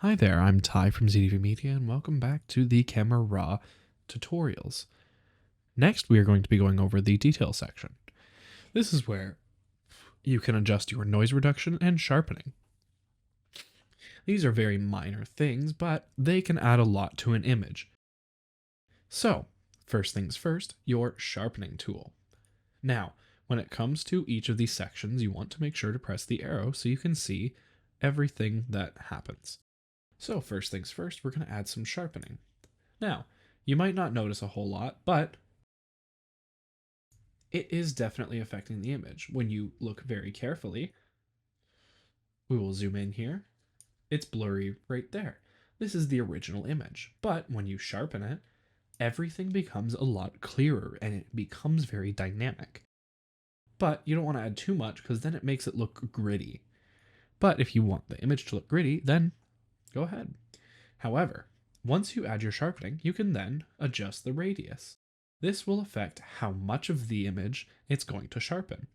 Hi there, I'm Ty from ZDV Media, and welcome back to the Camera Raw tutorials. Next, we are going to be going over the detail section. This is where you can adjust your noise reduction and sharpening. These are very minor things, but they can add a lot to an image. So, first things first, your sharpening tool. Now, when it comes to each of these sections, you want to make sure to press the arrow so you can see everything that happens. So first things first, we're going to add some sharpening. Now, you might not notice a whole lot, but it is definitely affecting the image. When you look very carefully, we will zoom in here. It's blurry right there. This is the original image, but when you sharpen it, everything becomes a lot clearer and it becomes very dynamic. But you don't want to add too much because then it makes it look gritty. But if you want the image to look gritty, then go ahead. However, once you add your sharpening, you can then adjust the radius. This will affect how much of the image it's going to sharpen.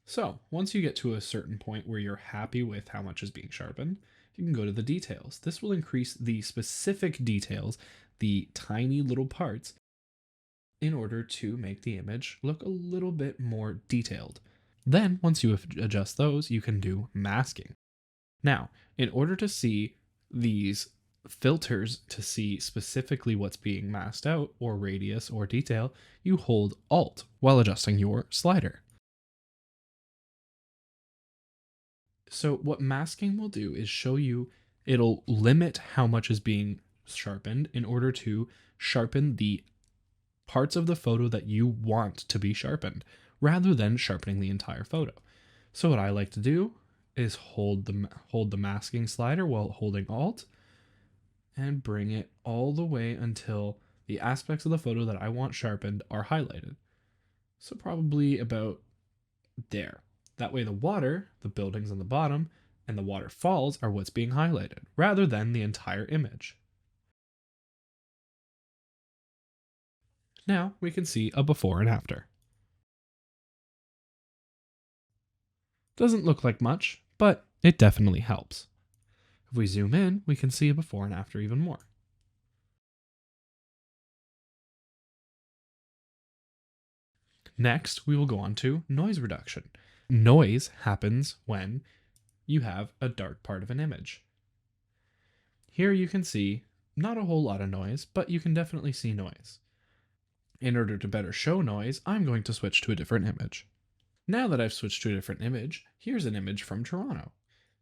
So, once you get to a certain point where you're happy with how much is being sharpened, you can go to the details. This will increase the specific details, the tiny little parts, in order to make the image look a little bit more detailed. Then, once you adjust those, you can do masking. Now, in order to see these filters to see specifically what's being masked out, or radius or detail, you hold Alt while adjusting your slider. So what masking will do is show you, it'll limit how much is being sharpened in order to sharpen the parts of the photo that you want to be sharpened, rather than sharpening the entire photo. So what I like to do is hold the masking slider while holding Alt and bring it all the way until the aspects of the photo that I want sharpened are highlighted. So probably about there. That way the water, the buildings on the bottom, and the waterfalls are what's being highlighted, rather than the entire image. Now we can see a before and after. Doesn't look like much, but it definitely helps. If we zoom in, we can see a before and after even more. Next, we will go on to noise reduction. Noise happens when you have a dark part of an image. Here you can see not a whole lot of noise, but you can definitely see noise. In order to better show noise, I'm going to switch to a different image. Now that I've switched to a different image, here's an image from Toronto.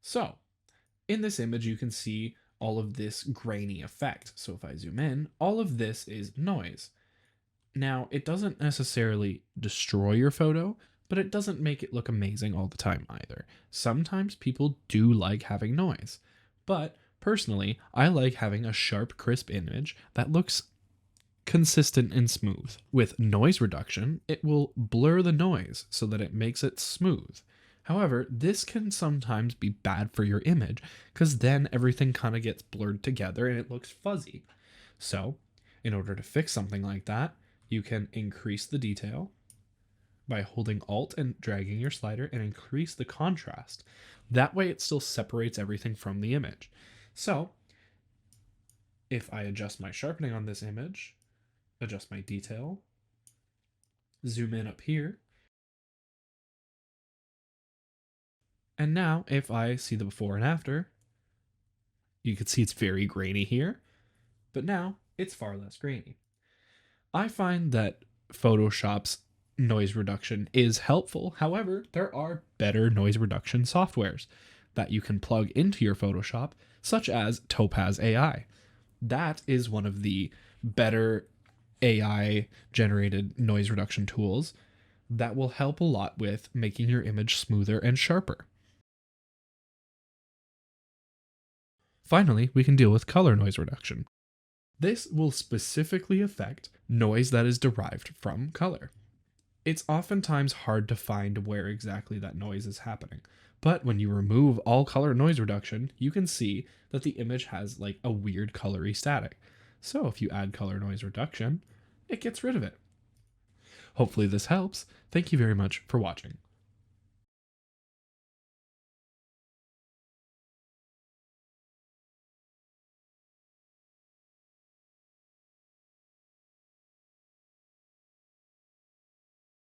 So, in this image you can see all of this grainy effect. So if I zoom in, all of this is noise. Now, it doesn't necessarily destroy your photo, but it doesn't make it look amazing all the time either. Sometimes people do like having noise, but personally, I like having a sharp, crisp image that looks consistent and smooth. With noise reduction, it will blur the noise so that it makes it smooth. However, this can sometimes be bad for your image because then everything kind of gets blurred together and it looks fuzzy. So, in order to fix something like that, you can increase the detail by holding Alt and dragging your slider and increase the contrast. That way it still separates everything from the image. So, if I adjust my sharpening on this image, adjust my detail, zoom in up here, and now if I see the before and after, you can see it's very grainy here, but now it's far less grainy. I find that Photoshop's noise reduction is helpful. However, there are better noise reduction softwares that you can plug into your Photoshop, such as Topaz AI. That is one of the better AI generated noise reduction tools that will help a lot with making your image smoother and sharper. Finally, we can deal with color noise reduction. This will specifically affect noise that is derived from color. It's oftentimes hard to find where exactly that noise is happening, but when you remove all color noise reduction, you can see that the image has like a weird colory static. So if you add color noise reduction, it gets rid of it. Hopefully this helps. Thank you very much for watching.